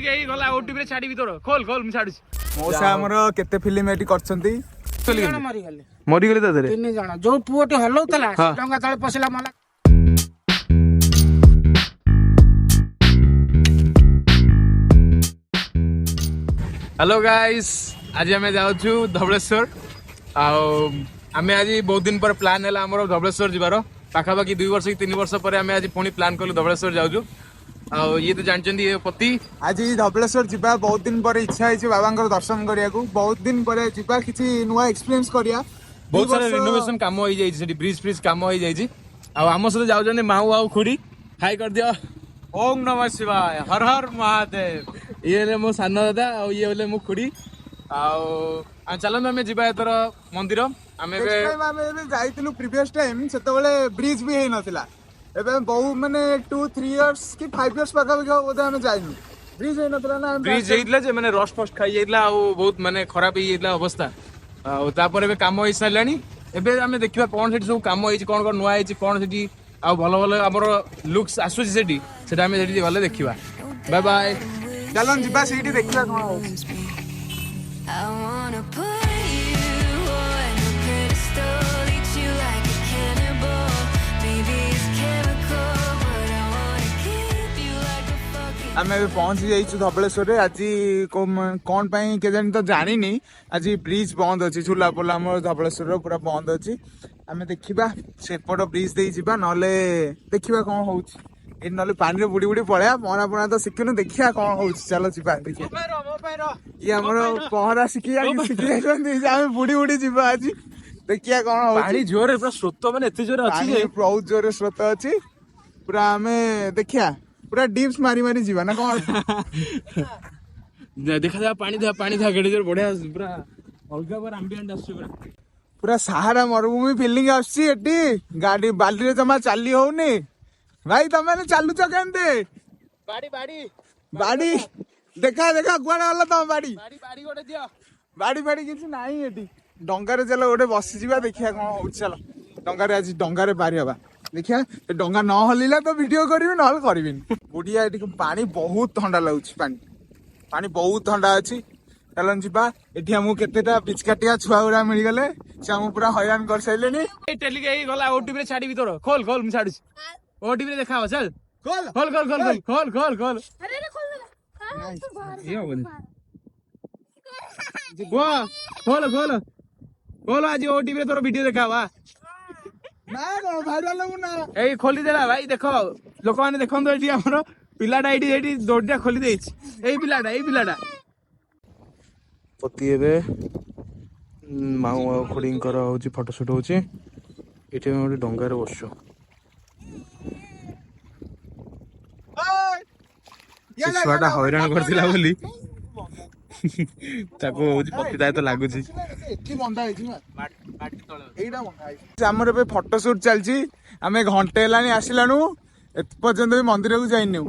गला ओटीवी रे छाडी तोर खोल खोल मु छाडुछी मौसा हमर केते फिल्म एटी करछंती मरी गले त धरे 3 जण जो पुओटी हलौतला डंगा तळे पसला मला। हेलो गाइस आज आम जाऊँ धबलेश्वर आम आज बहुत दिन पर प्लान है आम धबलेश्वर जीवार पाखापाखि 2 वर्ष कि 3 वर्ष पर आम आज पुणी प्लान कलु धबलेश्वर जाऊँ ये तो जानते ये पति आज धबलेश्वर जीवा बहुत दिन पर इच्छा है बाबा दर्शन करिया बहुत दिन पर जीवा किसी नुआ एक्सपीरियंस करिया बहुत सारा रिनोवेशन काम हो जाए ब्रिज फ्रिज काम हो जाए आम सहित जाऊँ माऊ आउ खुड़ी हाई कर दियो ओम नमः शिवाय हर हर महादेव ये मो सान दादा ये बोले मो खुड़ी चलते आम जा एथर मंदिर आम जाइलु प्रीवियस टाइम से ब्रिज भी होता बहुत माने 2-3 इयर्स कि 5 इयर्स पाखापाखि बोधे आम जाइनु ब्रिज होता ना ब्रिज होता मैंने रस्ट फस्ट खाई जाइला बहुत माने खराब हो जाइला अवस्था तापर काम हो सारानी एबे आम देखा कौन से सब कम कौन कौन नुआ कौन से भल भल आमर लुक्स आसूसी से आम गले देखा बाय बाय चलन जीवा से देखा आम पहुंची जाइए धबलेश्वर आज कौन के तो जानी आज ब्रिज बंद अच्छी झूला पोला आम धबलेश्वर पूरा बंद अच्छी आम देखा सेपट ब्रिज दे जा ना देखा कौन हो ना पानी बुड़ी बुड़ी पड़ा पहरा पहरा तो शिखुन देखिया कौन हो चलो जी ये आम पहरा शिखी बुड़ी बुड़ी जा आज देखिया कौन हो जोर पूरा स्रोत मैंने जोर अच्छी बहुत जोर स्रोत अच्छी पूरा आम देखिया पूरा डिप्स मारी मारी जीवा ना कौन देखा जा पानी था गेड़ी जोर बढ़िया पूरा अलगा पर एम्बिएंट आछी पूरा सहारा मरुभूमि फीलिंग आछी एटी गाड़ी बाल्टी रे जमा चाली होउनी भाई तमे चालुच केनते बाड़ी बाड़ी बाड़ी देखा देखा गुआडे वाला तम बाड़ी बाड़ी बाड़ी गोटे दियो बाड़ी बाड़ी किछि नाही एटी डंगारे चलो गोटे बसी जीवा देखिया कोन हो चलो डंगारे आज डंगारे पारी हबा देखिया डंगा न हलिला तो वीडियो करबी न करबिनी बुढ़िया एटी पानी बहुत ठंडा लागुछि पानी बहुत ठंडा अछि चलन जीवा एठी हमु केतेटा पिचकाटिया छुआ गुरा मिल गले से हम पूरा हैरान कर सैलेनी टेली गई गला ओटीवी रे छाडी तोर खोल खोल मु छाडुछि ओटीवी रे देखाओ चल खोल खोल खोल खोल खोल खोल खोल अरे रे खोल दे ये होबनी वाह खोल खोल खोल आज ओटीवी रे तोर वीडियो देखावा ना को भाइराल हो ना ए खोली देला भाई देखो लोक माने देखन तो एठी हमर पिलाडा एठी दोडा खोली देछि ए पिलाडा पति एबे माऊ खुड़ींकर होची फोटो शूट होची एठी हम डंगारे बसछु छुआटा हैरान करथिला बोली ताको होची पति दाय तो लागुची एठी बंधा है माटी तळे एइडा बंधा है हमर एबे फोटो शूट चलची हमें घंटे लानी आसिलानु एत पर्यंत भी मंदिर को जाइनु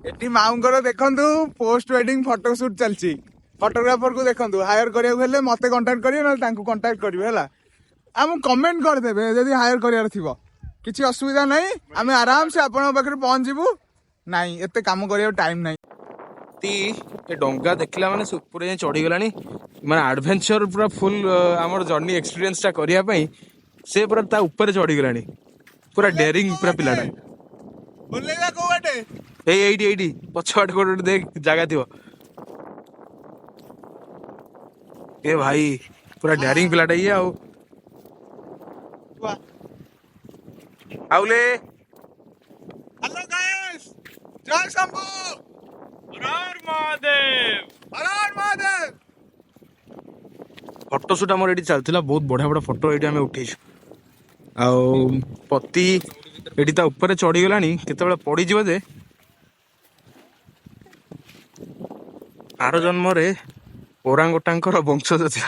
एठी माऊंकर देखंतु पोस्ट वेडिंग फोटो शूट चलची फोटोग्राफर को देखंतु हायर करिया हेले मते कांटेक्ट करियो न तांको कांटेक्ट करियो हला हम कमेंट कर देबे यदि हायर करियार थिबो किछि असुविधा नहीं हमें आराम से आपन पाखरे पहुंच जिवु नहीं एते काम करियो टाइम नहीं ए डंगा देखला माने ऊपर जाय चढ़ी गलानी माने एडवेंचर पूरा फुल हमर जर्नी एक्सपीरियंस ता करिया पई से पूरा ता ऊपर चढ़ी गलानी पूरा डेयरिंग पूरा पिलाडा बोलेगा को बाटे एडी पछवाट कोड देख जगह थियो ए भाई पूरा डेयरिंग पिलाडा ये आउले हेलो गाइस जय शंभू हर महादेव फोटो शूट आम ये चलता बहुत बढ़िया बढ़िया फोटो ये आम उठे पति ये ऊपर चढ़ी गला केत पड़ज जे आर जन्म ओरांगोटांकर वंशज थे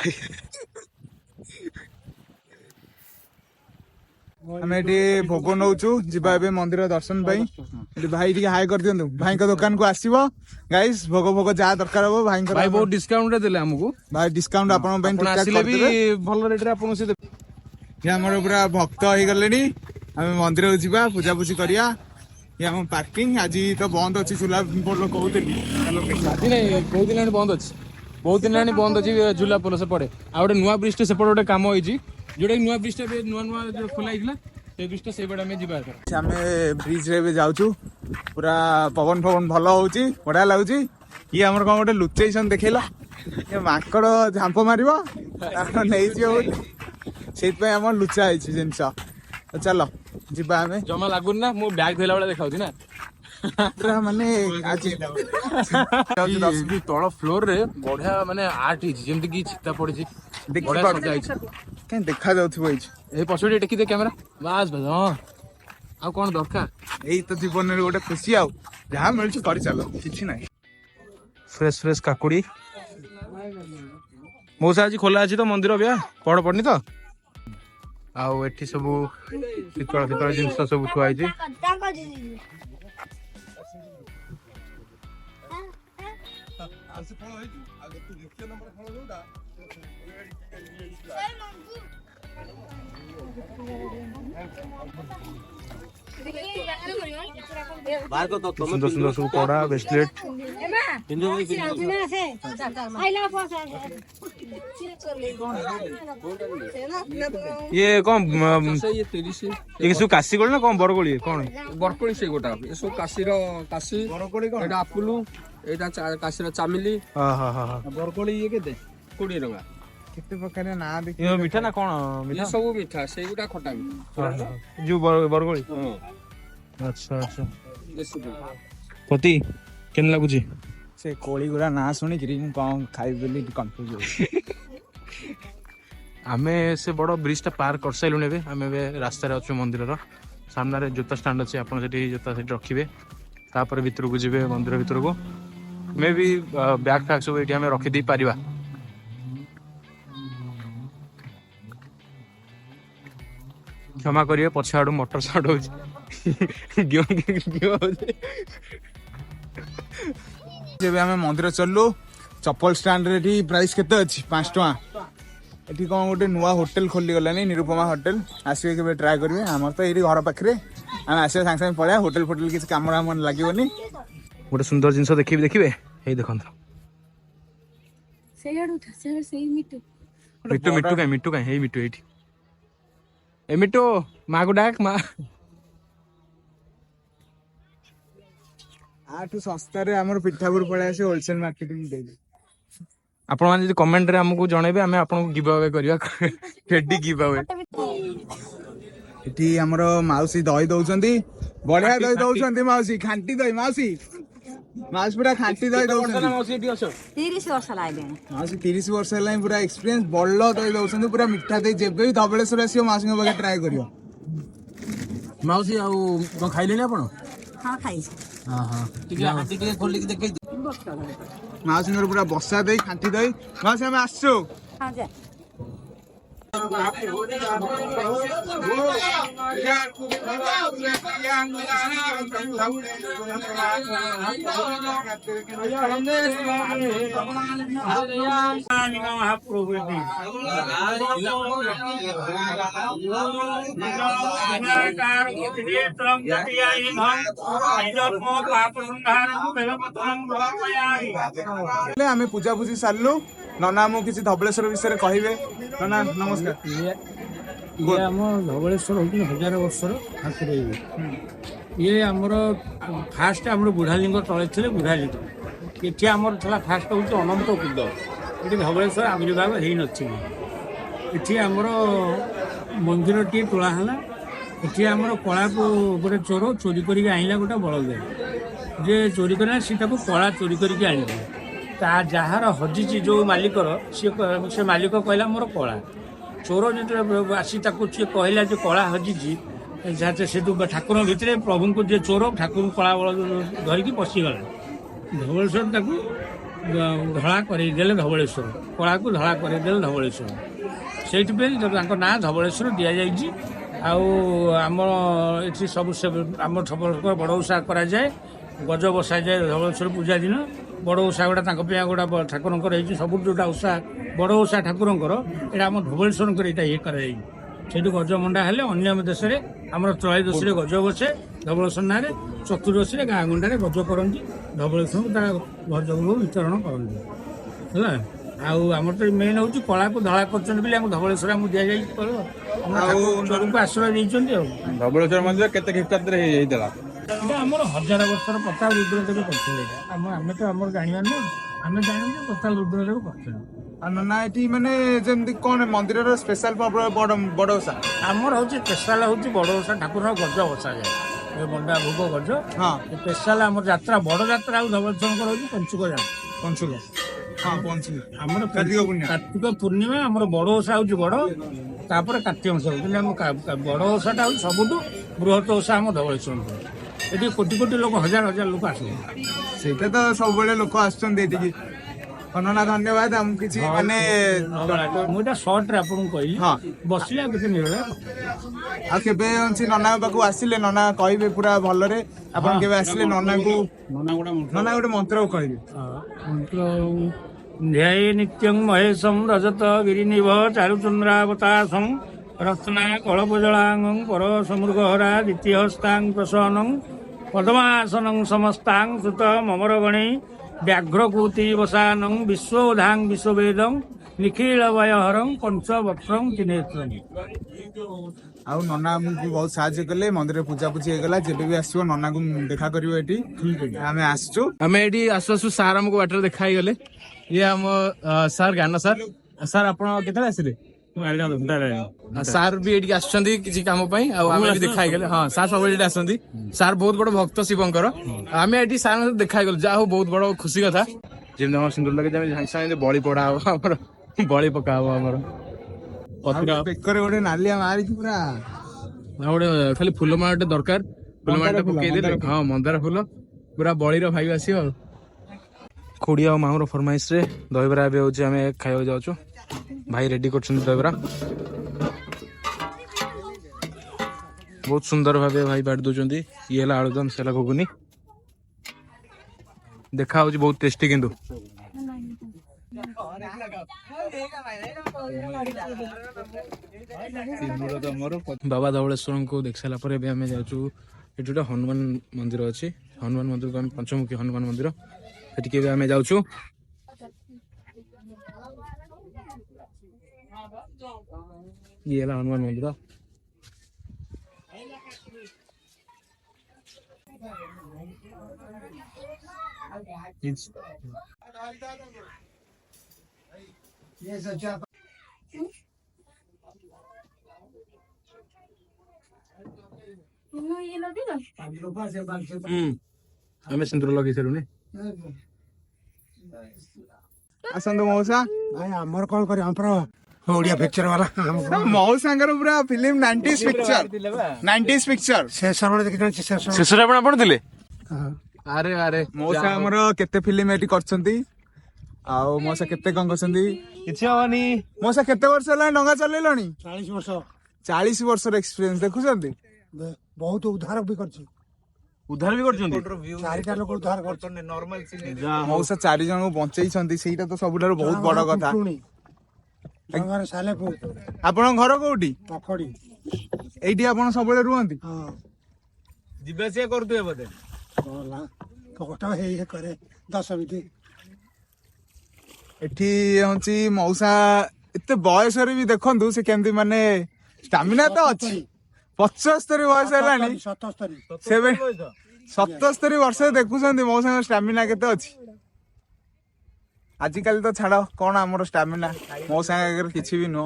आम ये भोग नौचु जीवा ए मंदिर दर्शन भाई टी हाई कर दियंतु भाई का दुकान को आसीबो गाइस भोग भोग जा दरकार हो भाई बहुत डिस्काउंट देले हमको भाई डिस्काउंट आपन ठीक ठाक आसिले भी भल रेट रे आपन से ये हमर पूरा भक्त हो गलेनी हम मंदिर को जीवा पूजा पूजी करिया ये हम पार्किंग आज तो बंद अच्छी झूला पोल कहते ଆଜି ନାଇଁ ବହୁତ ଦିନ ହେଲାଣି ବନ୍ଦ ଅଛି ବହୁତ ଦିନ ହେଲାଣି ବନ୍ଦ ଅଛି ଝୁଲା ପୋଲ ସେପଟେ ଆଉ ଗୋଟେ ନୂଆ ବ୍ରିଜଟେ ସେପଟେ ଗୋଟେ କାମ ହେଇଛି ଯୋଉଟା ନୂଆ ବ୍ରିଜଟା ଏବେ ନୂଆ ନୂଆ ଖୋଲା ହେଇଥିଲା ସେଇ ବ୍ରିଜଟା ସେଇପଟେ ଆମେ ଯିବା आम ब्रिज रे भी जाऊँ पूरा पवन फवन भल होची बढ़िया लगुच ये आमर कौन गोटे लुचेसन देखला ये माकड़ झांप मार नहीं आम लुचा है जिनस चलो जीवा आम ଜମା ଲାଗୁନି ନା ମୁଁ ବ୍ୟାଗ୍ ଧୋଇଲା ବେଳେ ଦେଖାଉଛି ନା माने आज ତଳ ଫ୍ଲୋର ରେ ବଢିଆ ମାନେ ଆର୍ଟ ହେଇଛି ଯେମିତି କି ଚିତା ପଡିଛି ବଢିଆ ସଜା ହେଇଛି कहीं देखा जाउथबो ଏଇ ପଛପଟେ ଟେକି ଦେ କ୍ୟାମେରା ବାସ୍ ବାସ୍ ହଁ ଆଉ କଣ ଦରକାର यही तो जीवन में गोटे खुशी आउ जहाँ मिलू कर चलो किसी ना फ्रेश फ्रेश काकुड़ी मौसा आज खोला अच्छी तो मंदिर भी पड़ पड़नी तो आउ एठी सबू पितळ पितळ जिनिस सब थुआ ହେଇଛି सुंदर सुंदर सब कड़ा ब्रेसलेट ये कौन ये सब काशी गोल ना कौन बरगोली कौन बरकोली से गोटा ये सब काशी रो काशी एटा आपुलु एटा काशी रो चामिली हां हां हां बरकोली ये केते 20 टका केते प्रकार ना देखि ये मीठा ना कौन ये सब मीठा से गोटा खटा मीठा जो बरगोली हां अच्छा अच्छा देसी पति केन लागुची से कोली गुरा ना सुनी कि मु कौन खाइ बोली कंफ्यूज हो आमे से बड़ ब्रिज टा पार कर साइलु नेबे आमे बे रास्ता रे अछु मंदिर रो सामने रे जोता स्टैंड अछि आपण सेठी जोता सेठी रखिबे तापर भीतर को जिबे मंदिर भीतर को मे भी बैग फैग सब एठी हमें रखि दी परिबा क्षमा करिए पछे आडू मोटर साउंड हो जब आम मंदिर चलू चप्पल स्टैंड रे प्राइस केते अच्छी 5 टका एठी कौन गोटे नुआ होटल खोली गलानी निरुपमा होटल आसवे के ट्राए करेंगे आमर तो ये घर पाखे आम आसवे सागे सागे पड़ा होटल फोटल किसी कम मन लगे गोटे सुंदर जिनस देखिए देखिए यही देखो मिट्टू मिट्टू कहीं मिट्टू कहीं मिट्टू ये ए मिट्टू माँ को डाक माँ आठू सस्तार आम पिठापुर पड़े आसे होलसेल मार्केटिंग देली आपण माने जदि कमेंट रे हमकु जणेबे हमें आपन को गिव अवे करबा रेडी गिव अवे एठी हमरो माउसी दही दउचंदी बढ़िया दही दउचंदी माउसी खांटी दही माउसी माउसी पूरा खांटी दही दउचंदी मौसी एठी अछ 30 वर्ष लागे माउसी 30 वर्ष होला पूरा एक्सपीरियंस बल्लो दही दउचंदी पूरा मिठा दही जेबे भी धबळेश्वर आसीओ माउसी को बगे ट्राई करियो मौसी आउ को खाइले ने आपण हां खाई हां हां ठीक है हाथी के खोल के देखे माउसी पूरा बसा दही खांटी दही माउसी हम आसो हां जा आम पूजा पूजी सारू नना आमको किसी धबलेश्वर विषय कहे नना नमस्कार ये आम धबलेश्वर हूँ 1000 वर्षर ठाकुर ये आमर फास्ट आम बुढ़ालिंग तले थे बुढ़ालिंग ये आमर फास्ट हूँ अनंत कुद ये धबलेश्वर आविर्भाव हो नथि आमर मंदिर टी तोलाला ये आमर कला गोटे चोर चोरी कर आइला गोटे बलद जे चोरी कर कला चोरी करके आने ता जार हजिची जो मालिकर से मालिक कहला मोर कला चोर जो आसी कहला जो कला हजिची से ठाकुर भितर प्रभु को जे चोर ठाकुर कला बल धरिकी पशिगला धबलेश्वर धड़ा करदेले धबलेश्वर कला को धड़ा करदेले धबलेश्वर से ना धबलेश्वर दि जाइए आम ये सब आम सबको बड़ ओषा कराए गज बसा जाए धबलेश्वर पूजा दिन बड़ ओषा गोटा गोटा ठाकुर सब जोटा ओषा बड़ ओषा ठाकुर यहाँ आम धबलेश्वर ये कराई से गज मंडा हेले अन्य देश में आम त्रयोदशी गज बसे धबलेश्वर ना ଚତୁର୍ଦଶୀରେ ଗାଁ ଗୁଣ୍ଡାରେ ଗଜ କରନ୍ତି ଧବଳେଶ୍ୱରଙ୍କୁ ତା ଗଜକୁ ବିତରଣ କରନ୍ତି ହେଲା। ଆଉ ଆମର ତ ମେନ୍ ହେଉଛି କଳାକୁ ଧଳା କରିଛନ୍ତି ବୋଲି ଆମକୁ ଧବଳେଶ୍ୱର ଆମକୁ ଦିଆଯାଇଛି ଆଉ ଚୋରଙ୍କୁ ଆଶ୍ରୟ ଦେଇଛନ୍ତି। ଆଉ ଧବଳେଶ୍ୱର ମନ୍ଦିର କେତେ ଖ୍ରୀଷ୍ଟାବ୍ଦରେ ହେଇଥିଲା? ଏଇଟା ଆମର 1000 ବର୍ଷର ପ୍ରତାପ ରୁଦ୍ରଦେବ କରିଥିଲେ। ଏଇଟା ଆମେ ତ ଆମର ଜାଣିବାର ନୁହଁ, ଆମେ ଜାଣୁ ଯେ ପ୍ରତାପ ରୁଦ୍ରଦେବ କରିଥିଲେ। ନା ଏଠି ମାନେ ଯେମିତି କଣ ମନ୍ଦିରର ସ୍ପେଶାଲ ବଡ ଓଷା ଆମର ହଉଛି ସ୍ପେଶାଲ ହଉଛି ବଡ ଓଷା, ଠାକୁରଙ୍କ ଗଜ ବସାଯାଏ। ଏ ବଣ୍ଡା ଭୋଗ ଗଜ ସ୍ପେଶାଲ ଆମର ଯାତ୍ରା, ବଡ ଯାତ୍ରା ଆଉ ଧବଳେଶ୍ୱରଙ୍କର ହଉଛି ପଞ୍ଚୁକ ଯାତ୍ରା। ପଞ୍ଚୁକ ଆମର କାର୍ତ୍ତିକ ପୂର୍ଣ୍ଣିମା ଆମର ବଡ ଓଷା ହଉଛି ବଡ, ତାପରେ କାର୍ତ୍ତିକ ମାସ ହଉଛି ଆମ ବଡ ଓଷାଟା ହଉଛି ସବୁଠୁ ବୃହତ ଓଷା ଆମ ଧବଳେଶ୍ୱରଙ୍କର। ଏଠି କୋଟି କୋଟି ଲୋକ, ହଜାର ହଜାର ଲୋକ ଆସନ୍ତି। ସେଇଟା ତ ସବୁବେଳେ ଲୋକ ଆସୁଛନ୍ତି ଏଠିକି। ନନା ଧନ୍ୟବାଦ। ଆମକୁ କିଛି ମାନେ ମୁଁ ଏଇଟା ସର୍ଟରେ ଆପଣଙ୍କୁ କହିଲି, ବସିଲେ ଆଉ କିଛି ମିଳିଲା। ଆଉ କେବେ ଅଛି ନନା ପାଖକୁ ଆସିଲେ ନନା କହିବେ ପୁରା ଭଲରେ। ଆପଣ କେବେ ଆସିଲେ ନନାଙ୍କୁ ନନା ଗୋଟେ ମନ୍ତ୍ର କହିବେ। ମନ୍ତ୍ର ଧ୍ୟାୟେ ନିତ୍ୟଂ ମହେଶଂ ରଜତ ଗିରିନିଭ ଚାରୁଚନ୍ଦ୍ରାବତାସଂ ରତ୍ନା କଳପଜଳାଙ୍ଗଂ ପର ସମୃଗହରା ଦ୍ୱିତୀୟସ୍ତାଂ ପ୍ରସନଂ ପଦ୍ମାସନଂ ସମସ୍ତାଂ ସୁତ ମମର ଗଣେଇ ବ୍ୟାଘ୍ରକୂତି ବସାନଂ ବିଶ୍ୱୋଧାଂ ବିଶ୍ୱବେଦଂ ନିଖିଳ ବୟହରଂ ପଞ୍ଚବକ୍ରଂ ତ୍ରିନେତ୍ରଂ। ଆଉ ନନା ଆମକୁ ବହୁତ ସାହାଯ୍ୟ କଲେ, ମନ୍ଦିରରେ ପୂଜାପୂଜି ହେଇଗଲା। ଯେବେ ବି ଆସିବ ନନାକୁ ଦେଖା କରିବ ଏଠି। ଆମେ ଆସିଛୁ। ଆମେ ଏଠି ଆସୁ ଆସୁ ସାର୍ ଆମକୁ ବାଟରେ ଦେଖା ହେଇଗଲେ। ଇଏ ଆମ ସାର୍ ଜ୍ଞାନ ସାର୍। ସାର୍ ଆପଣ କେତେବେଳେ ଆସିଲେ? ସାର୍ ବି ଏଠିକି ଆସୁଛନ୍ତି କିଛି କାମ ପାଇଁ, ଆଉ ଆମେ ବି ଦେଖା ହେଇଗଲେ। ହଁ ସାର୍ ସବୁବେଳେ ଏଠି ଆସନ୍ତି। ସାର୍ ବହୁତ ବଡ ଭକ୍ତ ଶିବଙ୍କର। ଆମେ ଏଠି ସାର୍ ଦେଖା ହେଇଗଲୁ, ଯାହା ହଉ ବହୁତ ବଡ ଖୁସି କଥା। ଯେମିତି ଆମର ସୁନ୍ଦର ଲାଗେ, ଆମେ ସାଙ୍ଗେ ସାଙ୍ଗେ ବଳି ପଡା ହବ, ଆମର ବଳି ପକା ହବ ଆମର। ବେକରେ ଗୋଟେ ନାଲିଆ ମାରିକି ପୁରା ଗୋଟେ ଖାଲି ଫୁଲ ମାଳଟେ ଦରକାର, ଫୁଲ ମାଳଟା ପକେଇଦେଲେ ହଁ ମନ୍ଦାର ଫୁଲ ପୁରା ବଳିର ଭାଇ ଆସିବ। ଆଉ ଖୁଡି ଆଉ ମାମୁର ଫରମାଇଶରେ ଦହିବରା ଏବେ ହଉଛି, ଆମେ ଖାଇବାକୁ ଯାଉଛୁ। ଭାଇ ରେଡି କରୁଛନ୍ତି ଦହିବରା, ବହୁତ ସୁନ୍ଦର ଭାବେ ଭାଇ ବାଢି ଦଉଛନ୍ତି। ଇଏ ହେଲା ଆଳୁଦମ, ସେ ହେଲା ଘୁଗୁନି। ଦେଖା ହଉଛି ବହୁତ ଟେଷ୍ଟି। କିନ୍ତୁ ବାବା ଧବଳେଶ୍ୱରଙ୍କୁ ଦେଖି ସାରିଲା ପରେ ଏବେ ଆମେ ଯାଉଛୁ, ଏଠି ଗୋଟେ ହନୁମାନ ମନ୍ଦିର ଅଛି। ହନୁମାନ ମନ୍ଦିରକୁ ଆମେ ପଞ୍ଚମୁଖୀ ହନୁମାନ ମନ୍ଦିର, ସେଠିକି ଏବେ ଆମେ ଯାଉଛୁ। ଇଏ ହେଲା ହନୁମାନ ମନ୍ଦିର। ଆମେ ସିନ୍ଦୁର ଲଗେଇ ସାରିଲୁଣି। ଆସନ୍ତୁ ମଉସା। ଭାଇ ଆମର କଣ କରିବା, ଆମର ଓଡିଆ ପିକ୍ଚର ବାଲା ମଉସାଙ୍କର ପୁରା ଫିଲ୍ମ 90s ପିକ୍ଚର। ଶେଷରେ ଆପଣ ଥିଲେ? ଆରେ ଆରେ ମଉସା ଆମର କେତେ ଫିଲ୍ମ ଏଠି କରିଛନ୍ତି। ଆଉ ମଉସା କେତେ କଣ କରିଛନ୍ତି କିଛି ହବନି। ମଉସା କେତେ ବର୍ଷ ହେଲାଣି ଡଙ୍ଗା ଚଲେଇଲଣି? 40 ବର୍ଷ। 40 ବର୍ଷର ଏକ୍ସପିରିଏନ୍ସ ଦେଖୁଛନ୍ତି। ବହୁତ ଉଦ୍ଧାର ବି କରିଛି। ଉଦ୍ଧାର ବି କରୁଛନ୍ତି। 4ଟା ଲୋକ ଉଦ୍ଧାର କରୁଛନ୍ତି। ମଉସା 4 ଜଣଙ୍କୁ ବଞ୍ଚେଇଛନ୍ତି, ସେଇଟା ତ ସବୁଠାରୁ ବହୁତ ବଡ କଥା। ଆପଣଙ୍କ ଘର କୋଉଠି? ଏଇଠି ଆପଣ ସବୁବେଳେ ରୁହନ୍ତି? ଯିବା ଆସିବା କରୁଥିବେ ବୋଧେ? କରେ 10 ମିନିଟ୍। ଏଠି ହଉଛି ମଉସା ଏତେ ବୟସରେ ବି ଦେଖନ୍ତୁ ସେ କେମିତି ମାନେ ଷ୍ଟାମିନା ତ ଅଛି। 75 ବୟସ ହେଲାଣି, 77 ବର୍ଷରେ ଦେଖୁଛନ୍ତି ମଉସାଙ୍କ ଷ୍ଟାମିନା କେତେ ଅଛି। ଆଜିକାଲି ତ ଛାଡ, କଣ ଆମର ଷ୍ଟାମିନା, ମଉସାଙ୍କ ଆଗରେ କିଛି ବି ନୁହଁ।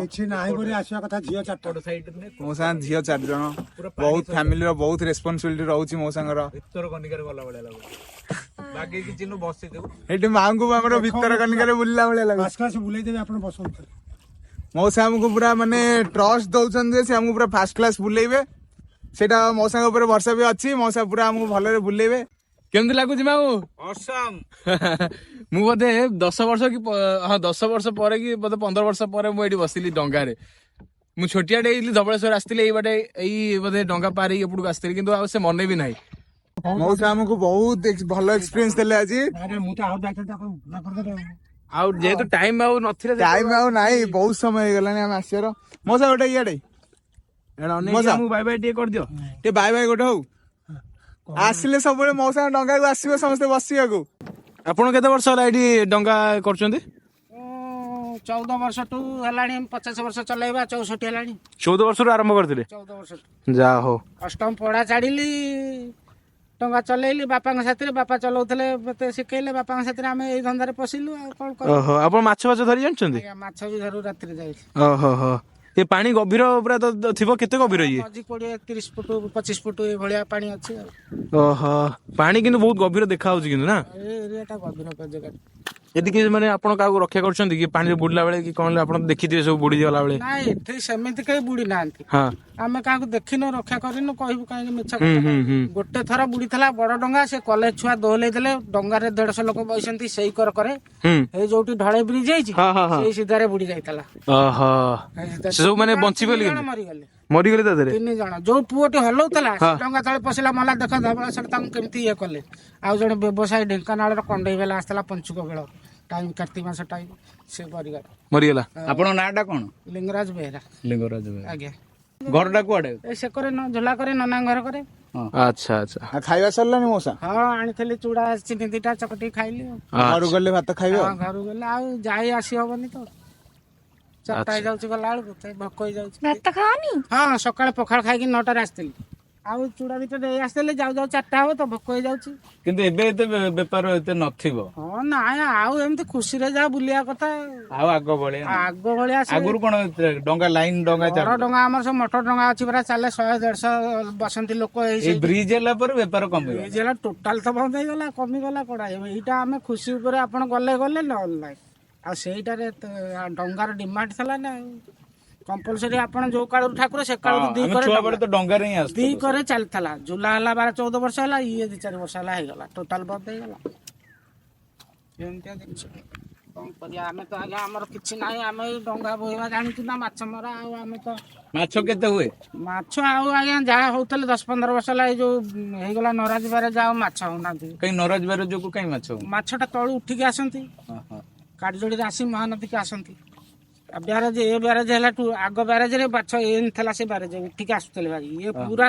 ମଉସାଙ୍କ ଝିଅ 4 ଜଣ, ବହୁତ ଫ୍ୟାମିଲିର ବହୁତ ରେସ୍ପନ୍ସିବିଲିଟି ରହୁଛି ମଉସାଙ୍କର। ଏଠି ମାଙ୍କୁ ଆମର ଭିତରକନିକାରେ ବୁଲିଲା ଭଳିଆ ଲାଗୁଛି। ବୁଲେଇଦେବେ ଆପଣ ବସନ୍ତୁ। ମଉସା ଆମକୁ ପୁରା ମାନେ ଟ୍ରଷ୍ଟ ଦଉଛନ୍ତି ଯେ ସେ ଆମକୁ ପୁରା ଫାର୍ଷ୍ଟ କ୍ଲାସ ବୁଲେଇବେ। ସେଇଟା ମଉସାଙ୍କ ଉପରେ ଭରସା ବି ଅଛି। ମଉସା ପୁରା ଆମକୁ ଭଲରେ ବୁଲେଇବେ। କେମିତି ଲାଗୁଛି ମାମୁ? ମୁଁ ବୋଧେ 10 ବର୍ଷ କି 10 ବର୍ଷ ପରେ କି ବୋଧେ 15 ବର୍ଷ ପରେ ମୁଁ ଏଇଠି ବସିଲି ଡଙ୍ଗାରେ। ମୁଁ ଛୋଟିଆଟେ ହେଇଥିଲି, ଧବଳେଶ୍ୱର ଆସିଥିଲି, ଏଇ ବାଟେ ଏଇ ବୋଧେ ଡଙ୍ଗା ପାର ହେଇକି ଏପଟକୁ ଆସିଥିଲି, କିନ୍ତୁ ଆଉ ସେ ମନେ ବି ନାହିଁ। ମଉସା ଆମକୁ ବହୁତ ଭଲ ଏକ୍ସପିରିଏନ୍ସ ଦେଲେ ଆଜି। ଆଉ ଯେହେତୁ ଟାଇମ ଆଉ ନଥିଲା, ଟାଇମ ଆଉ ନାହିଁ, ବହୁତ ସମୟ ହେଇଗଲାଣି ଆମେ ଆସିବାର। ମଉସା ଗୋଟେ ଇଆଡେ ବାଇ ବାଇ ଟିକେ କରିଦିଅ। ଟିକେ ବାଇ ବାଇ ଗୋଟେ ହଉ। ଆସିଲେ ସବୁବେଳେ ମୋ ସାଙ୍ଗେ ଡଙ୍ଗାକୁ ଆସିବ ସମସ୍ତେ ବସିବାକୁ। ଆପଣ କେତେ ବର୍ଷ ହେଲା ଏଇଠି ଡଙ୍ଗା କରୁଛନ୍ତି? 14 ବର୍ଷଠୁ ହେଲାଣି, 50 ବର୍ଷ ଚଲେଇବା, 64 ହେଲାଣି। 14 ବର୍ଷରୁ ଆରମ୍ଭ କରିଥିଲେ? 14 ବର୍ଷ। ଯାହା ହଉ। ଅଷ୍ଟମ ପଢା ଛାଡ଼ିଲି, ଡଙ୍ଗା ଚଲେଇଲି ବାପାଙ୍କ ସାଥିରେ। ବାପା ଚଲାଉଥିଲେ, ମତେ ଶିଖେଇଲେ। ବାପାଙ୍କ ସାଥିରେ ଆମେ ଏଇ ଧନ୍ଦାରେ ପଶିଲୁ। ଆଉ କଣ କରିବୁ? ଓହୋ, ଆପଣ ମାଛ ଫାଛ ଧରି ଜାଣିଛନ୍ତି? ଆଜ୍ଞା, ମାଛ ବି ଧରୁ ରାତିରେ ଯାଇ। ଓହୋ ହୋ। ଏ ପାଣି ଗଭୀର ପୁରା ତ ଥିବ, କେତେ ଗଭୀର ଇଏ? ମଝି 20, 30 ଫୁଟ, 25 ଫୁଟ ଏଇଭଳିଆ ପାଣି ଅଛି ଆଉ। ଓହୋ, ପାଣି କିନ୍ତୁ ବହୁତ ଗଭୀର ଦେଖା ହଉଛି କିନ୍ତୁ ନା? ଏଇ ଏରିଆଟା ଗଭୀର ଜାଗା। ଏତିକି ମାନେ ଆପଣ କାହାକୁ ରକ୍ଷା କରୁଛନ୍ତି କି ପାଣିରେ ବୁଡିଲା ବେଳେ କି କଣ? ଆପଣ ଦେଖିଥିବେ ସବୁ ବୁଡି ଗଲା ବେଳେ। ନାଇଁ, ଏଠି ସେମିତି କେହି ବୁଡି ନାହାନ୍ତି। ହଁ। ଆମେ କାହାକୁ ଦେଖିନୁ, ରକ୍ଷା କରିନୁ, କହିବୁ କାହିଁକି ମିଛ ହୁଁ କଥା। ହୁଁ ହୁଁ। ଗୋଟେ ଥର ବୁଡିଥିଲା ବଡ ଡଙ୍ଗା, ସେ କଲେଜ ଛୁଆ ଦୋହଲେଇ ଦେଲେ। ଡଙ୍ଗାରେ 150 ଲୋକ ବସିଛନ୍ତି ସେଇ କରେ, ହୁଁ। ଏଇ ଯୋଉଠି ଢଳେଇ ବ୍ରିଜ ହେଇଛି ହଁ ହଁ ହଁ। ସେଇ ସିଧାରେ ବୁଡି ଯାଇଥିଲା। ଓହୋ, ସେ ସବୁ ମାନେ ବଞ୍ଚି 3 ଗଲେ ଜଣ ମରିଗଲେ। ମରିଗଲେ ତା ଦେହରେ? 3 ଜଣ। ଯୋଉ ପୁଅଟି ହଲଉଥିଲା ସେ ହଁ। ଡଙ୍ଗା ତଳେ ପଶିଲା, ମଲା। ଦେଖ ଧବଳେଶ୍ୱର ତାଙ୍କୁ କେମିତି ଇଏ କଲେ। ଆଉ ଜଣେ ବ୍ୟବସାୟୀ ଢେଙ୍କାନାଳର କଣ୍ଡେଇ ବେଲା ଆସିଥିଲା, ପଞ୍ଚୁକ ବେଳ ଟାଇମ, କାର୍ତ୍ତିକ ମାସ ଟାଇମ, ସେ ମରିଗଲା। ଆପଣଙ୍କ ନାଁ ଟା କଣ? ଲିଙ୍ଗରାଜ ବେହେରା। ଲିଙ୍ଗରାଜ ବେହେରା। ଆଜ୍ଞା। ଘରଟା କୁଆଡେ? ଏ ସେ କରେ ଝୋଲା କରେ, ନନା ଘର କରେ। ଆଚ୍ଛା ଆଚ୍ଛା। ଖାଇବା ସରିଲାଣି ମଉସା? ହଁ, ଆଣିଥିଲି ଚୁଡା ଚିନି 2ଟା ଚକଟି ଖାଇଲି। ଘରକୁ ଗଲେ ଭାତ ଖାଇବେ? ହଁ, ଘରକୁ ଗଲେ ଆଉ ଯାଇ ଆସି ହବନି ତ, 4ଟା ହେଇଯାଉଛି ଗଲା ବେଳକୁ, ଭୋକ ହେଇଯାଉଛି। ଭାତ ଖାଅନି? ହଁ, ସକାଳେ ପଖାଳ ଖାଇକି 9ଟାରେ ଆସିଥିଲି। ଆଉ ଚୁଡା 2ଟା ଦେଇ ଆସିଥିଲି, ଯାଉ ଯାଉ 4ଟା ହବ ତ, ଭୋକ ହେଇଯାଉଛି। କିନ୍ତୁ ଏବେ ଏତେ ବେପାର ଏତେ ନଥିବ। ହଁ, ନାଇଁ, ଆଉ ଏମିତି ଖୁସିରେ ଯାହା ବୁଲିବା କଥା। ଆଉ ଆଗ ଭଳିଆ ଆଗ ଭଳିଆ ଆଗରୁ କଣ ଡଙ୍ଗା ଲାଇନ ଡଙ୍ଗା ବଡ ଡଙ୍ଗା ଆମର ସବୁ ମଟର ଡଙ୍ଗା ଅଛି ପରା, ଚାଲେ 100-150 ବସନ୍ତି ଲୋକ। ଏଇ ବ୍ରିଜ ହେଲା ପରେ ବେପାର କମିଗଲା। ବ୍ରିଜ ହେଲା ଟୋଟାଲ ତ ବନ୍ଦ ହେଇଗଲା, କମିଗଲା କଡା। ଏଇଟା ଆମେ ଖୁସି ଉପରେ, ଆପଣ ଗଲେ ଗଲେ, ନହେଲେ ନାହିଁ। ଆଉ ସେଇଟାରେ ଡଙ୍ଗାର ଡିମାଣ୍ଡ ଥିଲା ନା। କମ୍ପଲସରି ଆପଣ ଯୋଉ କାଳରୁ ଠାକୁର ସେ କାଳରୁ ଦି ଆମେ କରେ ଛୁଆ ବେଳେ ତ ଡଙ୍ଗାରେ ହିଁ ଦି ଆସୁଥିଲୁ। କରେ ଚାଲିଥିଲା। ଝୁଲା ହେଲା 12-14 ବର୍ଷ ହେଲା, ଇଏ 2-4 ବର୍ଷ ହେଲା ହେଇଗଲା, ଟୋଟାଲ ବନ୍ଦ ହେଇଗଲା। ଏମିତିଆ ଜିନିଷ କଣ କରିବା। ଆମେ ତ ଆଜ୍ଞା, ଆମର କିଛି ନାହିଁ। ଆମେ ଏଇ ଡଙ୍ଗା ବୋହିବା ଜାଣିଛୁ ନା, ମାଛ ମରା। ଆଉ ଆମେ ତ ମାଛ କେତେ ହୁଏ? ମାଛ ଆଉ ଆଜ୍ଞା ଯାହା ହଉଥିଲେ 10-15 ବର୍ଷ ହେଲା, ଏଇ ଯୋଉ ହେଇଗଲା ନରାଜ ବାରେ, ଯାହା ମାଛ ହଉନାହାନ୍ତି। କାଇଁ ନରାଜ ବାର ଯୋଗୁ କାଇଁ ମାଛ? ମାଛଟା ତଳୁ ଉଠିକି ଆସନ୍ତି, କାଠଯୋଡିରେ ଆସି ମହାନଦୀକି ଆସନ୍ତି। ବ୍ୟାରେଜ, ଏ ବ୍ୟାରେଜ ହେଲାଠୁ ଆଗ ବ୍ୟାରେଜରେ ମାଛ ଏନ୍ ଥିଲା, ସେ ବ୍ୟାରେଜ ଉଠିକି ଆସୁଥିଲେ ଭାରି। ଇଏ ପୁରା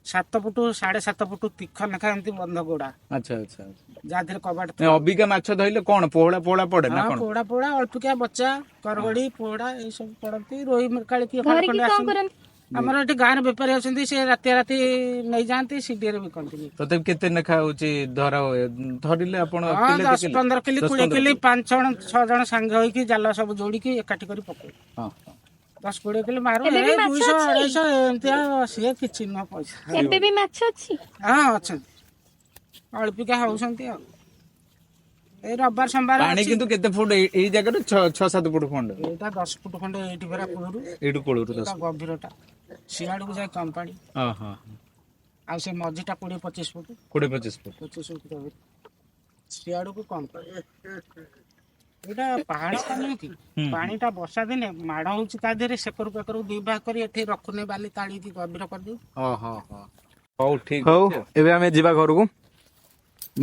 7 ଫୁଟ 7.5 ଫୁଟ ତୀଖ ଲେଖା ଏମିତି ବନ୍ଧ ଗୋଡା। ଆଚ୍ଛା ଆଚ୍ଛା। ଯାହା ଦେହରେ କବାଟ ଅବିକା ମାଛ ଧଇଲେ କଣ ପୋହଳା ପୋହଳା ପଡେ ନା କଣ? ପୋଡା ଅଳ୍ପିକା ବଚା, କରଗଡି, ପୋହଳା ଏଇ ସବୁ ପଡନ୍ତି। ରୋହି କାଳି କିଏ ଖଣ୍ଡେ ଆସନ୍ତି। ଆମର ଏଠି ଗାଁରେ ବେପାରୀ ଅଛନ୍ତି, ସେ ରାତି ନେଇଯାଆନ୍ତି, ସିଡିଏରେ ବିକନ୍ତି। ତଥାପି କେତେ ଲେଖା ହଉଛି ଧରା ହୁଏ? ଧରିଲେ ଆପଣ 10-15 କିଲି, 20 କିଲି, 5-6 ଜଣ ସାଙ୍ଗ ହେଇକି ଜାଲ ସବୁ ଯୋଡିକି ଏକାଠି କରି ପକଉ। 10-20 କିଲି ମାରୁ। 200-250 ଏମିତିଆ, ସିଏ କିଛି ନୁହଁ ପଇସା। ଏବେ ବି ମାଛ ଅଛି? ହଁ, ଅଛନ୍ତି, ଅଳ୍ପିକା ହଉଛନ୍ତି ଆଉ। ଏଇ ରବିବାର ସୋମବାର ପାଣି କିନ୍ତୁ କେତେ ଫୁଟ? ଏଇ ଜାଗାରେ 6-7 ଫୁଟ ଖଣ୍ଡେ। ଏଇଟା 10 ଫୁଟ ଖଣ୍ଡେ ଏଇଠି ପରା କୂଳରୁ। ଏଇଠୁ କୋଳରୁ 10 ଗଭୀରଟା ସିଆଡକୁ ଯାଏ କମ୍ ପାଣି। ଆଉ ସେ ମଝିଟା 20-25 ଫୁଟ। 20-25 ଫୁଟ। 25 ଫୁଟ ସିଆଡକୁ କମ୍ ପାଣି। ଏଇଟା ପାହାଡ ପାଣି କି ପାଣିଟା ବର୍ଷା ଦିନେ ମାଡ଼ ହଉଛି ତା ଦେହରେ, ସେକରୁ ପେକରୁ 2 ଭାଗ କରି ଏଠି ରଖୁନି, ବାଲି ତାଳିକି ଗଭୀର କରିଦେଉ। ହଉ ଠିକ। ହଉ, ଏବେ ଆମେ ଯିବା ଘରକୁ।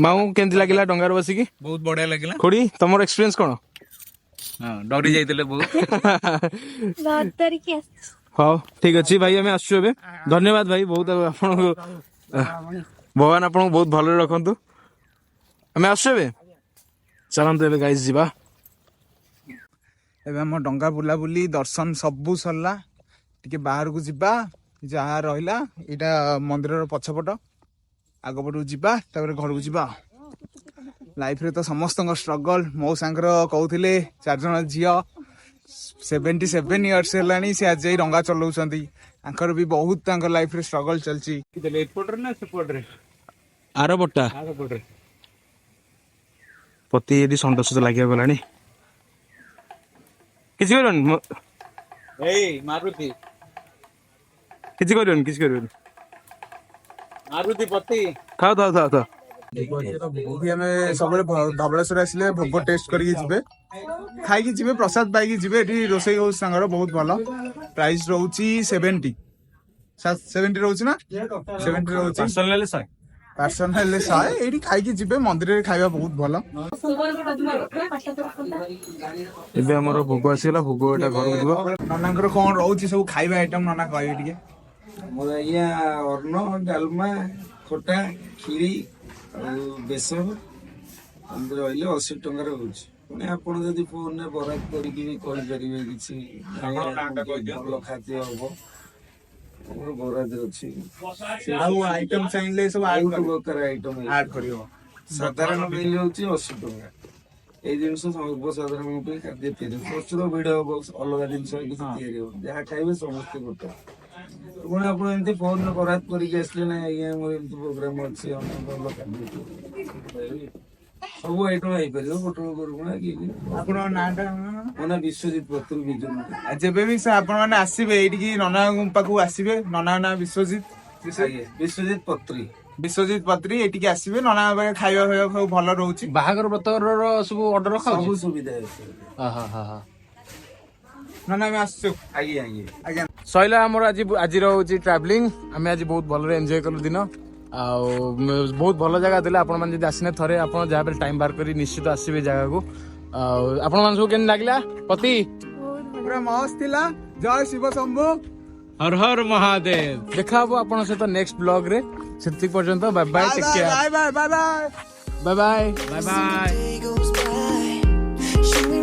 ମାଉ କେମିତି ଲାଗିଲା ଡଙ୍ଗାରେ ବସିକି? ବହୁତ ବଢିଆ ଲାଗିଲା। ଖୁଡି, ତମର ଏକ୍ସପିରିଏନ୍ସ କଣ? ଡରି ଯାଇଥିଲେ ବହୁତ। ହଉ ଠିକ ଅଛି ଭାଇ, ଆମେ ଆସୁଛୁ ଏବେ। ଧନ୍ୟବାଦ ଭାଇ ବହୁତ, ଆପଣଙ୍କୁ ଭଗବାନ ଆପଣଙ୍କୁ ବହୁତ ଭଲରେ ରଖନ୍ତୁ। ଆମେ ଆସୁଛୁ ଏବେ, ଚାଲନ୍ତୁ ଏବେ ଗାଇସ୍ ଯିବା। ଏବେ ଆମ ଡଙ୍ଗା ବୁଲାବୁଲି ଦର୍ଶନ ସବୁ ସରିଲା। ଟିକେ ବାହାରକୁ ଯିବା, ଯାହା ରହିଲା ଏଇଟା ମନ୍ଦିରର ପଛପଟ, ଆଗପଟକୁ ଯିବା, ତାପରେ ଘରକୁ ଯିବା। ଲାଇଫରେ ତ ସମସ୍ତଙ୍କ ଷ୍ଟ୍ରଗଲ। ମୋ ସାଙ୍ଗର କହୁଥିଲେ 4 ଜଣ ଝିଅ, 77 ଇୟର୍ସ ହେଲାଣି, ସେ ଆଜି ଡଙ୍ଗା ଚଲାଉଛନ୍ତି। ତାଙ୍କର ବି ବହୁତ ତାଙ୍କ ଲାଇଫରେ ଷ୍ଟ୍ରଗଲ ଚାଲିଛି। ଏପଟରେ ନା ସେପଟରେ? ଆରପଟଟା ପତି ଏଠି ଷଣ୍ଢ ସହିତ ଲାଗିବାକୁ ଗଲାଣି। କିଛି କରିବନି, ମାରୁତି କିଛି କରିବନି, କିଛି କରିବନି। ମାରୁତି ପତି ଥାଉ। ଆମେ ସବୁବେଳେ ଧବଳେଶ୍ୱର ଆସିଲେ ଭୋଗ ଟେଷ୍ଟ କରିକି ଯିବେ, ଖାଇକି ଯିବେ, ପ୍ରସାଦ ପାଇକି ଯିବେ। ଏଠି ରୋଷେଇ ହଉଛି ତାଙ୍କର ବହୁତ ଭଲ। ପ୍ରାଇସ୍ ରହୁଛି 70 ରହୁଛି ନା? 70 ରହୁଛି। ପାର୍ସଲ ହେଲେ 100। ଏଇଠି ଖାଇକି ଯିବେ, ମନ୍ଦିରରେ ଖାଇବା ବହୁତ ଭଲ। ଏବେ ଆମର ଭୋଗ ଆସିଗଲା, ଭୋଗ ଏଟା ଘରକୁ ଯିବ। ନନାଙ୍କର କଣ ରହୁଛି ସବୁ ଖାଇବା ଆଇଟମ, ନନା କହିବେ ଟିକେ? ଆମର ଆଜ୍ଞା ଅନ୍ନ, ଡାଲମା, ଖଟା କ୍ଷୀରି ଆଉ ବେସନ ଏମିତି ରହିଲେ 80 ଟଙ୍କାରେ ହଉଛି। ମାନେ ଆପଣ ଯଦି ଫୋନରେ ବରାଦ କରିକି ବି କହିପାରିବେ କିଛି ଭଲ ଖାଦ୍ୟ ହବ ଆମର ବରାଦ ଅଛି। ଆଉ ଆଇଟମ ଚାହିଁଲେ ସବୁ ବହୁତ ପ୍ରକାର ଆଇଟମ ଆଡ କରିବ। ସାଧାରଣ ବିଲ୍ ହଉଛି 80 ଟଙ୍କା। ଏଇ ଜିନିଷ ସର୍ବସାଧାରଣ ପାଇଁ ଖାଦ୍ୟ ତିଆରି ପ୍ରଚୁର ଭିଡ ହବ, ଅଲଗା ଜିନିଷ କିଛି ତିଆରି ହବ, ଯାହା ଖାଇବେ ସମସ୍ତେ ଗୋଟେ। ପୁଣି ଆପଣ ଏମିତି ଫୋନରେ ବରାଦ କରିକି ଆସିଲେ ନା ଆଜ୍ଞା ଆମର ଏମିତି ପ୍ରୋଗ୍ରାମ ଅଛି, ଆମେ ଭଲ ଖାଦ୍ୟ ସବୁ ଆଇଟମ ହେଇପାରିବ। ପୋଟଳ କରୁଣା କି ଆପଣଙ୍କ ନାଁଟା ମୋ ନା ବିଶ୍ୱଜିତ ପତ୍ର ବିଜୁ। ଯେବେ ବି ଆପଣ ମାନେ ଆସିବେ ଏଇଠିକି ନନାଙ୍କ ପାଖକୁ ଆସିବେ, ନନାଙ୍କ ନାଁ ବିଶ୍ୱଜିତ ବିଶ୍ୱଜିତ ପତ୍ରୀ। ବିଶ୍ୱଜିତ ପତ୍ରୀ ଏଠିକି ଆସିବେ, ନନାଙ୍କ ପାଖରେ ଖାଇବା ଫାଇବା ସବୁ ଭଲ ରହୁଛି। ବାହାଘର ବ୍ରତଘରର ସବୁ ଅର୍ଡର ରଖାଉଛି? ସବୁ ସୁବିଧା ଅଛି। ନନା ଆମେ ଆସୁଛୁ। ଆଜ୍ଞା ଆଜ୍ଞା ଆଜ୍ଞା ସଇଲା ଆମର ଆଜିର ହଉଛି ଟ୍ରାଭେଲିଂ। ଆମେ ଆଜି ବହୁତ ଭଲରେ ଏନ୍ଜୟ କଲୁ ଦିନ, ଆଉ ବହୁତ ଭଲ ଜାଗା ଥିଲା। ଆପଣମାନେ ଯଦି ଆସିନେ ଥରେ ଆପଣ ଯାହା ବି ଟାଇମ୍ ବାହାର କରି ନିଶ୍ଚିତ ଆସିବେ ଜାଗାକୁ। ଆଉ ଆପଣମାନେ ସବୁ କେମିତି ଲାଗିଲା ପତି? ପୁରା ମସ୍ତ ଥିଲା। ଜୟ ଶିବ ଶମ୍ଭୁ, ହର ହର ମହାଦେବ। ଦେଖା ହବ ଆପଣଙ୍କ ସହିତ ନେକ୍ସଟ ବ୍ଲଗ ରେ। ସେତିକି ପର୍ଯ୍ୟନ୍ତ bye bye, take care, bye bye bye bye bye bye bye bye. Day goes by, showing